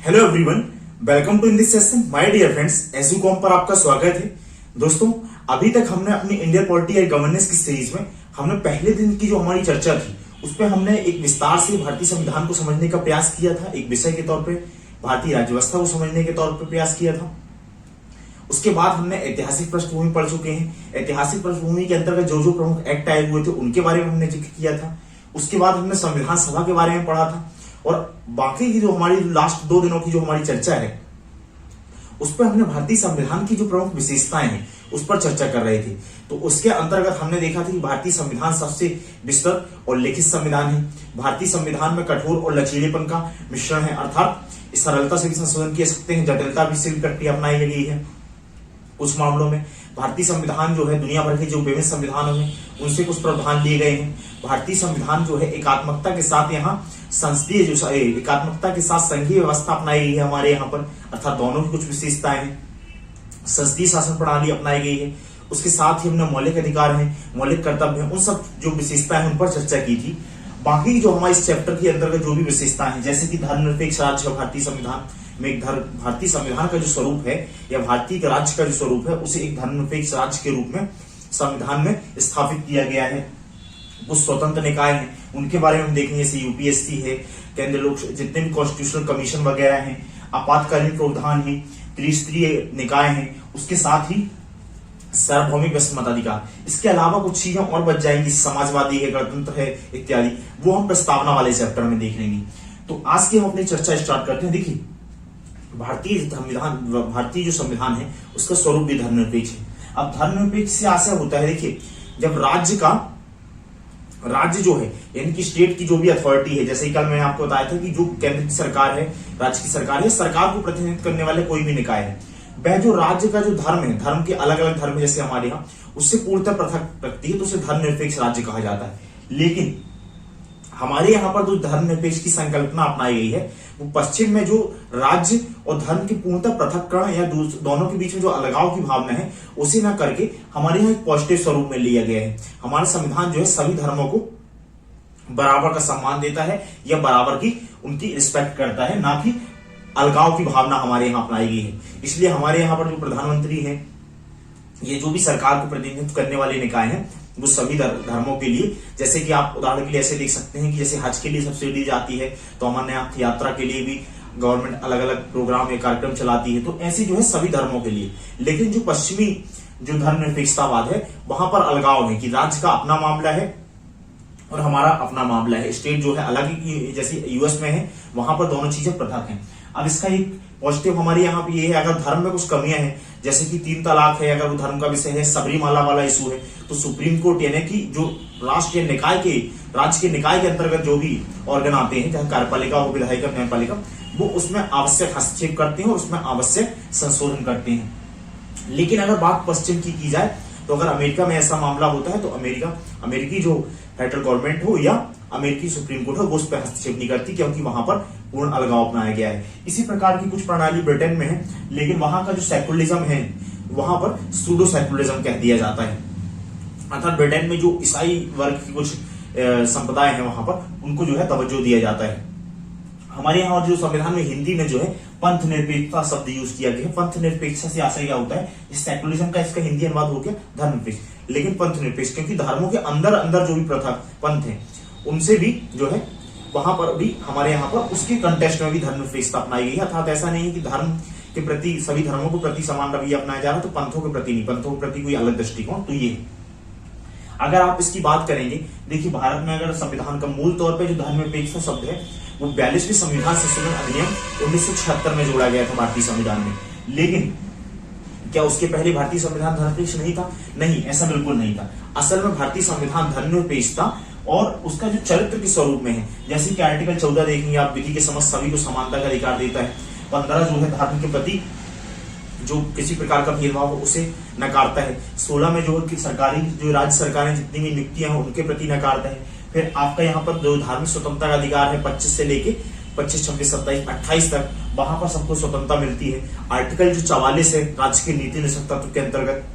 Hello everyone, welcome to in this session my dear friends. Educom पर आपका स्वागत है। दोस्तों, अभी तक हमने अपनी इंडियन पॉलिटी एंड गवर्नेंस की सीरीज में हमने पहले दिन की जो हमारी चर्चा थी उस पर हमने एक विस्तार से भारतीय संविधान को समझने का प्रयास किया था, एक विषय के तौर पे भारतीय राज्य व्यवस्था को समझने के तौर पर प्रयास किया था। उसके बाद हमने ऐतिहासिक पृष्ठभूमि पढ़ चुके हैं। ऐतिहासिक पृष्ठभूमि के अंतर्गत जो जो प्रमुख एक्ट आए हुए थे उनके बारे में हमने जिक्र किया था। उसके बाद हमने संविधान सभा के बारे में पढ़ा था और बाकी की जो हमारी लास्ट 2 दिनों की जो हमारी चर्चा है उस पर हमने भारतीय संविधान की जो प्रमुख विशेषताएं हैं उस पर चर्चा कर रहे थे। तो उसके अंतर्गत हमने देखा था कि भारतीय संविधान सबसे विस्तृत और लिखित संविधान है। भारतीय संविधान में कठोर और लचीलेपन का मिश्रण है, अर्थात सरलता से भी संशोधन किए सकते हैं, जटिलता भी से भी प्रक्रिया अपनाई गई है। कुछ मामलों में भारतीय संविधान जो है दुनिया भर के जो विभिन्न संविधानों में उनसे कुछ प्रावधान लिए गए हैं। भारतीय संविधान जो है एकात्मकता के साथ यहाँ संसदीय जो एकात्मकता के साथ संघीय व्यवस्था अपनाई गई है हमारे यहाँ पर, अर्थात दोनों की कुछ विशेषताएं हैं। संसदीय शासन प्रणाली अपनाई गई है। उसके साथ ही हमने मौलिक अधिकार है, मौलिक कर्तव्य है, उन सब जो विशेषताएं हैं उन पर चर्चा की थी। बाकी जो हमारे इस चैप्टर के अंतर्गत जो भी विशेषताएं हैं, जैसे कि धर्मनिरपेक्ष राज्य भारतीय संविधान में एक भारतीय संविधान का जो स्वरूप है या भारतीय राज्य का जो स्वरूप है उसे एक धर्मनिरपेक्ष राज्य के रूप में संविधान में स्थापित किया गया है। कुछ स्वतंत्र निकाय हैं उनके बारे में हम देखेंगे, जैसे यूपीएससी है, केंद्रीय लोक जितने भी कॉन्स्टिट्यूशनल कमीशन वगैरह हैं, आपातकालीन प्रावधान है, त्रिस्तरीय निकाय हैं, उसके साथ ही सार्वभौमिक मताधिकार। इसके अलावा कुछ चीजें और बच जाएंगी, समाजवादी है, गणतंत्र है इत्यादि, वो हम प्रस्तावना वाले चैप्टर में देख लेंगे। तो आज की हम अपनी चर्चा स्टार्ट करते हैं। देखिए, भारतीय जो संविधान है उसका स्वरूप भी धर्मनिरपेक्ष है। अब धर्मनिरपेक्ष से आशय होता है, देखिए, जब राज्य जो है यानी कि स्टेट की जो भी अथॉरिटी है, जैसे कल मैंने आपको बताया था कि जो केंद्र की सरकार है, राज्य की सरकार है, सरकार को प्रतिनिधित्व करने वाले कोई भी निकाय है, वह जो राज्य का जो धर्म है, धर्म के अलग अलग धर्म जैसे हमारे यहाँ, उससे पूर्णतः पृथक रखती है, तो उसे धर्मनिरपेक्ष राज्य कहा जाता है। लेकिन हमारे यहाँ पर जो धर्मनिरपेक्ष की संकल्पना अपनाई गई है वो पश्चिम में जो राज्य और धर्म के पूर्णतः पृथक्करण या दोनों के बीच में जो अलगाव की भावना है उसे न करके हमारे यहाँ एक पॉजिटिव स्वरूप में लिया गया है। हमारा संविधान जो है सभी धर्मों को बराबर का सम्मान देता है या बराबर की उनकी रिस्पेक्ट करता है, ना कि अलगाव की भावना हमारे यहाँ अपनाई गई है। इसलिए हमारे यहाँ पर जो प्रधानमंत्री है, ये जो भी सरकार को प्रतिनिधित्व करने वाले निकाय हैं, वो सभी धर्मों के लिए, जैसे कि आप उदाहरण के लिए ऐसे देख सकते हैं कि जैसे हज के लिए सब्सिडी जाती है तो अमरनाथ यात्रा के लिए भी गवर्नमेंट अलग अलग प्रोग्राम या कार्यक्रम चलाती है, तो ऐसे जो है सभी धर्मों के लिए। लेकिन जो पश्चिमी जो धर्मनिरपेक्षतावाद है वहां पर अलगाव है कि राज्य का अपना मामला है और हमारा अपना मामला है। स्टेट जो है अलग ही, जैसे यूएस में है वहां पर दोनों चीजें पृथक हैं। अब इसका एक पॉजिटिव हमारे यहाँ पे ये है, अगर धर्म में कुछ कमियां हैं, जैसे कि 3 तलाक है, अगर वो धर्म का विषय है, सबरीमाला वाला इशू है, तो सुप्रीम कोर्ट यानी कि जो राष्ट्रीय निकाय के राज्य के निकाय के अंतर्गत जो भी ऑर्गन आते हैं, चाहे कार्यपालिका हो, विधायिका, न्यायपालिका, वो उसमें आवश्यक हस्तक्षेप करते हैं और उसमें आवश्यक संशोधन करते हैं। लेकिन अगर बात पश्चिम की जाए तो अगर अमेरिका में ऐसा मामला होता है तो अमेरिकी जो फेडरल गवर्नमेंट हो या अमेरिकी सुप्रीम कोर्ट हो वो उस पर हस्तक्षेप नहीं करती, क्योंकि वहां पर पूर्ण अलगाव अपनाया गया है। इसी प्रकार की कुछ प्रणाली ब्रिटेन में है, लेकिन वहां का जो सेकुलरिज्म है वहां पर सूडो सेकुलरिज्म कह दिया जाता है, अर्थात ब्रिटेन में जो ईसाई वर्ग की कुछ संप्रदाय है वहां पर उनको जो है तवज्जो दिया जाता है। हमारे यहाँ जो संविधान में हिंदी में जो है पंथ निरपेक्षता शब्द यूज किया गया है। पंथ निरपेक्षता से आशय क्या होता है, इस सेकुलरिज्म का इसका हिंदी अनुवाद हो गया धर्मनिरपेक्ष, लेकिन पंथ निरपेक्ष, क्योंकि धर्मों के अंदर जो भी पृथक पंथ है उनसे भी जो है वहां पर भी हमारे यहाँ पर उसके कंटेस्ट में भी धर्मनिरपेक्षता अपनाई गई है। अर्थात ऐसा नहीं है कि धर्म के प्रति सभी धर्मों को प्रति समान रवैया अपनाया जा रहा है तो पंथों के प्रति नहीं, पंथों के प्रति कोई अलग दृष्टिकोण। तो ये अगर आप इसकी बात करेंगे, देखिए भारत में अगर संविधान का मूल तौर पर जो धर्मनिरपेक्षता शब्द है वो 42वें संविधान संशोधन अधिनियम 1976 में जोड़ा गया था भारतीय संविधान में। लेकिन क्या उसके पहले भारतीय संविधान धर्मनिरपेक्ष नहीं था? नहीं, ऐसा बिल्कुल नहीं था। असल में भारतीय संविधान धर्मनिरपेक्षता और उसका जो चरित्र के स्वरूप में है, जैसे कि आर्टिकल 14 देखेंगे आप, विधि के समस्त सभी को समानता का अधिकार देता है। 15 जो है धर्म के प्रति जो किसी प्रकार का भेदभाव हो उसे नकारता है। 16 में जो सरकारी जो राज्य सरकारें जितनी भी नियुक्तियां हैं उनके प्रति नकारता है। फिर आपका यहाँ पर जो धार्मिक स्वतंत्रता का अधिकार है 25 से लेके 25, 26, 27, 28 तक, वहां पर सबको स्वतंत्रता मिलती है। आर्टिकल जो 44 है राज्य के नीति निषेध तत्व के अंतर्गत,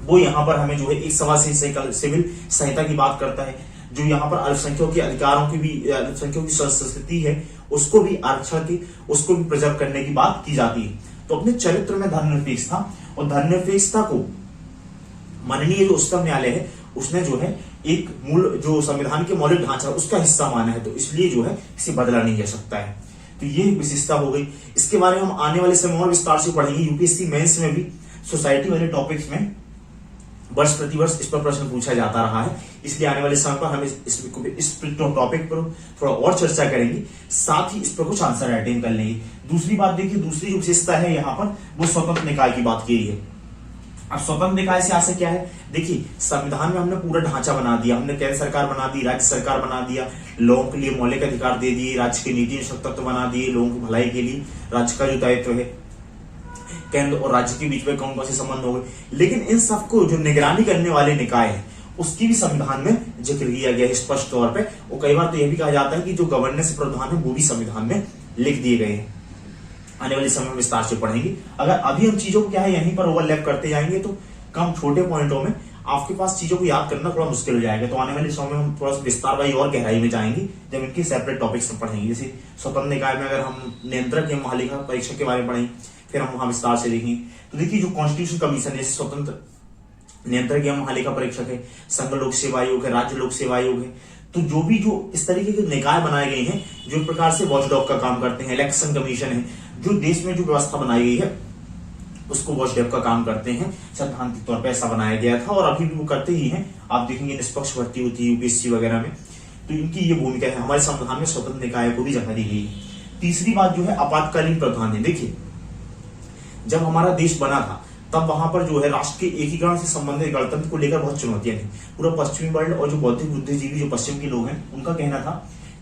वो यहाँ पर हमें जो है एक सवा से सिविल संहिता की बात करता है। जो यहाँ पर अल्पसंख्यकों के अधिकारों की भी, अल्पसंख्यकों की संस्कृति है उसको भी आरक्षण की, उसको भी प्रिजर्व करने की बात की जाती है। तो अपने चरित्र में धर्मनिरपेक्षता और धर्मनिरपेक्षता को माननीय जो उच्चतम न्यायालय है उसने जो है एक मूल जो संविधान के मौलिक ढांचा उसका हिस्सा माना है, तो इसलिए जो है इसे बदला नहीं जा सकता है। तो ये विशेषता हो गई। इसके बारे में हम आने वाले समय और विस्तार से पढ़ेंगे। यूपीएससी मेंस में भी सोसाइटी वाले टॉपिक्स में वर्ष प्रतिवर्ष इस पर प्रश्न पूछा जाता रहा है, इसलिए आने वाले समय पर हम इस टॉपिक पर थोड़ा और चर्चा करेंगे, साथ ही इस पर कुछ आंसर अटेंड कर लेंगे। दूसरी बात देखिए, दूसरी जो विशेषता है यहाँ पर वो स्वतंत्र निकाय की बात की है। अब स्वतंत्र निकाय से आशय क्या है? देखिए, संविधान में हमने पूरा ढांचा बना दिया, हमने केंद्र सरकार बना दी, राज्य सरकार बना दिया, लोगों के लिए मौलिक अधिकार दे दिए, राज्य के नीति नियंत्रण तत्व बना दिए, लोगों की भलाई के लिए राज्य का जो दायित्व है, केंद्र और राज्य के बीच में कौन कौन से संबंध हो गए। लेकिन इन सबको जो निगरानी करने वाले निकाय है उसकी भी संविधान में जिक्र किया गया है स्पष्ट तौर पे। और कई बार तो यह भी कहा जाता है कि जो गवर्नेंस प्रावधान है वो भी संविधान में लिख दिए गए हैं। आने वाले समय में विस्तार से पढ़ेंगे। अगर अभी हम चीजों को क्या है यहीं पर ओवरलैप करते जाएंगे तो कम छोटे पॉइंटों में आपके पास चीजों को याद करना थोड़ा मुश्किल हो जाएगा। तो आने वाले समय में हम थोड़ा सा विस्तार वाई और गहराई में जाएंगे जब इनके सेपरेट टॉपिक्स में पढ़ेंगे। जैसे स्वतंत्र निकाय में अगर हम नियंत्रक एवं महालेखा परीक्षक के बारे में पढ़ेंगे, फिर हम वहां विस्तार से देखेंगे। तो देखिए, जो कॉन्स्टिट्यूशन कमीशन है, स्वतंत्र नियंत्रक एवं महालेखा परीक्षक है, संघ लोक सेवा आयोग है, राज्य लोक सेवा आयोग है, तो जो इस तरीके के निकाय बनाए गए हैं जो एक प्रकार से वॉचडॉग का काम करते हैं, इलेक्शन कमीशन है, जो देश में जो व्यवस्था बनाई गई है उसको वॉचडॉग का काम करते हैं, सैद्धांतिक तौर पर ऐसा बनाया गया था और अभी भी वो करते ही हैं। आप देखेंगे निष्पक्ष भर्ती होती है यूपीएससी वगैरह में, तो इनकी ये भूमिका है। हमारे संविधान में स्वतंत्र निकाय को भी जगह दी गई है। तीसरी बात जो है आपातकालीन प्रावधान है। देखिए, जब हमारा देश बना था तब वहां पर जो है राष्ट्र के एकीकरण से संबंधित गणतंत्र को लेकर बहुत चुनौतियां थी। पूरा पश्चिमी वर्ल्ड और जो बौद्धिक बुद्धिजीवी जो पश्चिम के लोग हैं उनका कहना था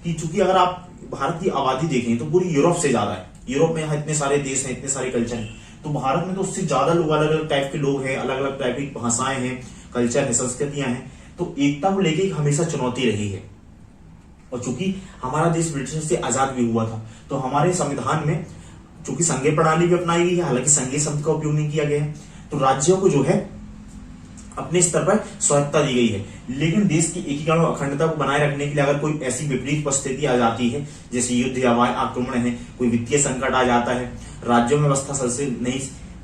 कि चूंकि अगर आप भारत की आबादी देखें तो पूरी यूरोप से ज्यादा है, यूरोप में इतने सारे देश हैं, इतने सारे कल्चर हैं, तो भारत में तो उससे ज्यादा लोग, अलग अलग टाइप के लोग हैं, अलग अलग टाइप की भाषाएं हैं, कल्चर है, संस्कृतियां हैं, तो एकता को लेकर हमेशा चुनौती रही है। और चूंकि हमारा देश ब्रिटिश से आजाद भी हुआ था तो हमारे संविधान में चूंकि संघीय प्रणाली भी अपनाई गई है, हालांकि संघीय शब्द का उपयोग नहीं किया गया है, तो राज्यों को जो है अपने स्तर पर स्वायत्तता दी गई है। लेकिन देश की एकीकरण और अखंडता को बनाए रखने के लिए अगर कोई ऐसी विपरीत परिस्थिति आ जाती है, जैसे युद्ध या आक्रमण है, कोई वित्तीय संकट आ जाता है, राज्यों में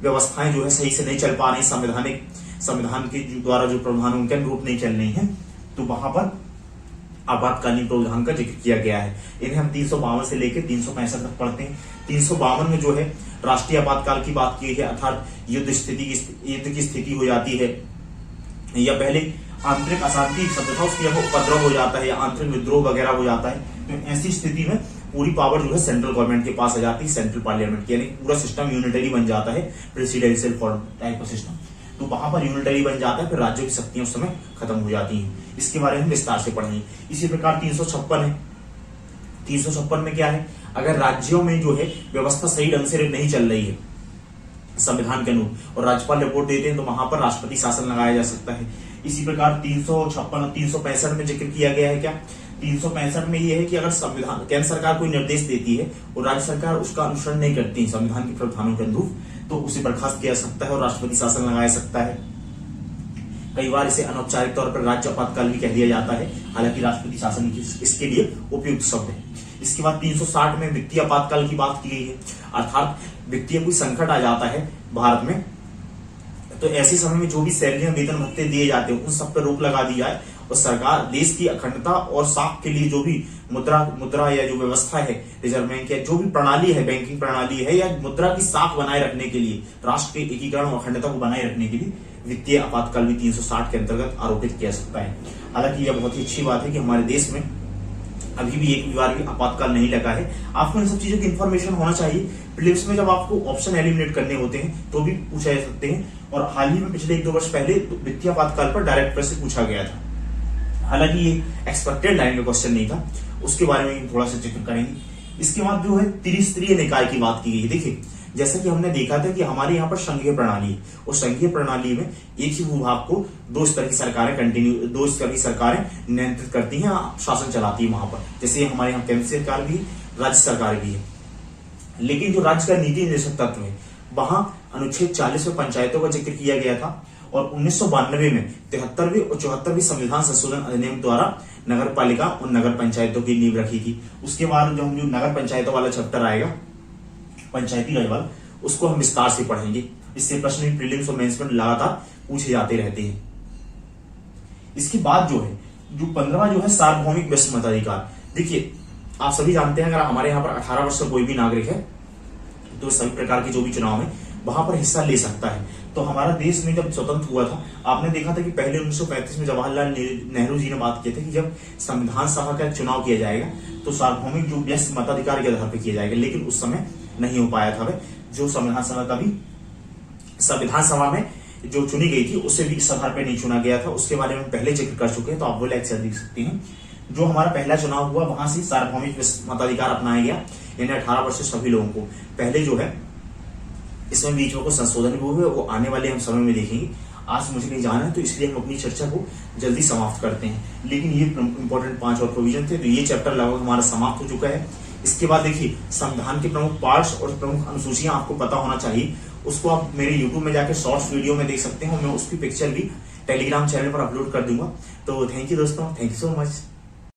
व्यवस्थाएं जो है सही से नहीं चल पा रही, संविधान के द्वारा जो प्रावधान उनके अनुरूप नहीं चल रही है, तो वहां पर आपातकालीन प्रावधान का जिक्र किया गया है। इन्हें हम 352 से लेकर 365 तक पढ़ते हैं। 352 में जो है राष्ट्रीय आपातकाल की बात की है, अर्थात युद्ध की स्थिति हो जाती है या पहले आंतरिक अशांति सभ्यता उसकी उपद्रव हो जाता है या आंतरिक विद्रोह वगैरह हो जाता है, तो ऐसी स्थिति में पूरी पावर जो है सेंट्रल गवर्नमेंट के पास आ जाती है, सेंट्रल पार्लियामेंट की, यानी पूरा सिस्टम यूनिटरी बन जाता है, प्रेसिडेंशियल फॉर्म टाइप का सिस्टम। तो वहां पर यूनिटरी बन जाता है, फिर राज्यों की शक्तियां उस समय खत्म हो जाती हैं। इसके बारे में विस्तार से पढ़ेंगे। इसी प्रकार 356 है। 356 में क्या है? अगर राज्यों में जो है व्यवस्था सही ढंग से नहीं चल रही है संविधान के अनुरूप और राज्यपाल रिपोर्ट देते हैं तो वहां पर राष्ट्रपति शासन लगाया जा सकता है। इसी प्रकार 356 और 365 में जिक्र किया गया है क्या? 365 में यह है कि अगर संविधान केंद्र सरकार कोई निर्देश देती है और राज्य सरकार उसका अनुसरण नहीं करती संविधान के प्रावधानों के अनुरूप, तो उसे बर्खास्त किया जा सकता है और राष्ट्रपति शासन लगाया सकता है। कई बार इसे अनौपचारिक तौर पर राज्य आपातकाल भी कह दिया जाता है, हालांकि राष्ट्रपति शासन इसके लिए उपयुक्त शब्द है। इसके बाद 360 में वित्तीय आपातकाल की बात की गई है, अर्थात वित्तीय कोई संकट आ जाता है भारत में, तो ऐसे समय में जो भी सैलरियां वेतन भत्ते दिए जाते हैं उन सब पर रोक लगा दी जाए और सरकार देश की अखंडता और साख के लिए जो भी मुद्रा या जो व्यवस्था है रिजर्व बैंक या जो भी प्रणाली है, बैंकिंग प्रणाली है या मुद्रा की साख बनाए रखने के लिए, राष्ट्र के एकीकरण और अखंडता को बनाए रखने के लिए वित्तीय आपातकाल भी 360 के अंतर्गत आरोपित किया सकता है। हालांकि यह बहुत ही अच्छी बात है कि हमारे देश में अभी भी एक बार भी आपातकाल नहीं लगा है। आपको इन सब चीजों की इंफॉर्मेशन होना चाहिए। प्रीलिम्स में जब आपको ऑप्शन एलिमिनेट करने होते हैं तो भी पूछा जा सकते हैं, और हाल ही में पिछले 1-2 वर्ष पहले वित्तीय आपातकाल पर डायरेक्ट प्रश्न पूछा गया था। हालांकि ये एक्सपेक्टेड लाइन में क्वेश्चन नहीं था, उसके बारे में थोड़ा सा जिक्र करेंगे। इसके बाद जो है त्रिस्तरीय निकाय की बात की गई है। देखिए, जैसा कि हमने देखा था कि हमारे यहाँ पर संघीय प्रणाली है और संघीय प्रणाली में एक ही भूभाग को दो स्तर की सरकारें नियंत्रित करती हैं, शासन चलाती है वहां पर। जैसे हमारे यहाँ केंद्र सरकार भी, राज्य सरकार भी है। लेकिन जो राज्य का नीति निर्देशक तत्व है वहां अनुच्छेद 40 में पंचायतों का जिक्र किया गया था और 1992 में 73वीं और 74वीं संविधान संशोधन अधिनियम द्वारा नगर पालिका और नगर पंचायतों की नींव रखी थी। उसके बाद जो नगर पंचायतों वाला चैप्टर आएगा, पंचायती राज वाला, उसको हम विस्तार से पढ़ेंगे। इससे प्रश्न प्रीलिम्स और मेंस में लगातार पूछे जाते रहते हैं। इसके बाद जो है, जो 15वां जो है सार्वभौमिक व्यस्त मताधिकार। देखिए आप सभी जानते हैं, अगर हमारे यहाँ पर 18 वर्ष का कोई भी नागरिक है तो सभी प्रकार के जो भी चुनाव में वहां पर हिस्सा ले सकता है। तो हमारा देश में जब स्वतंत्र हुआ था, आपने देखा था कि पहले 1935 में जवाहरलाल नेहरू जी ने बात की थी कि जब संविधान सभा का चुनाव किया जाएगा तो सार्वभौमिक जो व्यस्त मताधिकार के आधार पर किया जाएगा, लेकिन उस समय नहीं हो पाया था। वह जो संविधान सभा में जो चुनी गई थी उससे भी इस आधार पर नहीं चुना गया था। उसके बारे में पहले जिक्र कर चुके हैं, तो आप वो लेक्चर देख सकते हैं। जो हमारा पहला चुनाव हुआ वहां से सार्वभौमिक मताधिकार अपनाया गया, यानी 18 वर्ष से सभी लोगों को। पहले जो है इसमें बीच में कुछ संशोधन भी हुए, वो आने वाले हम समय में देखेंगे। आज मुझे नहीं जाना है तो इसलिए हम अपनी चर्चा को जल्दी समाप्त करते हैं। लेकिन ये इंपॉर्टेंट 5 और प्रोविजन थे, तो ये चैप्टर लगभग हमारा समाप्त हो चुका है। इसके बाद देखिए संविधान के प्रमुख पार्ट्स और प्रमुख अनुसूचियां आपको पता होना चाहिए, उसको आप मेरे यूट्यूब में जाकर शॉर्ट्स वीडियो में देख सकते हैं। मैं उसकी पिक्चर भी टेलीग्राम चैनल पर अपलोड कर दूंगा। तो थैंक यू दोस्तों, थैंक यू सो मच।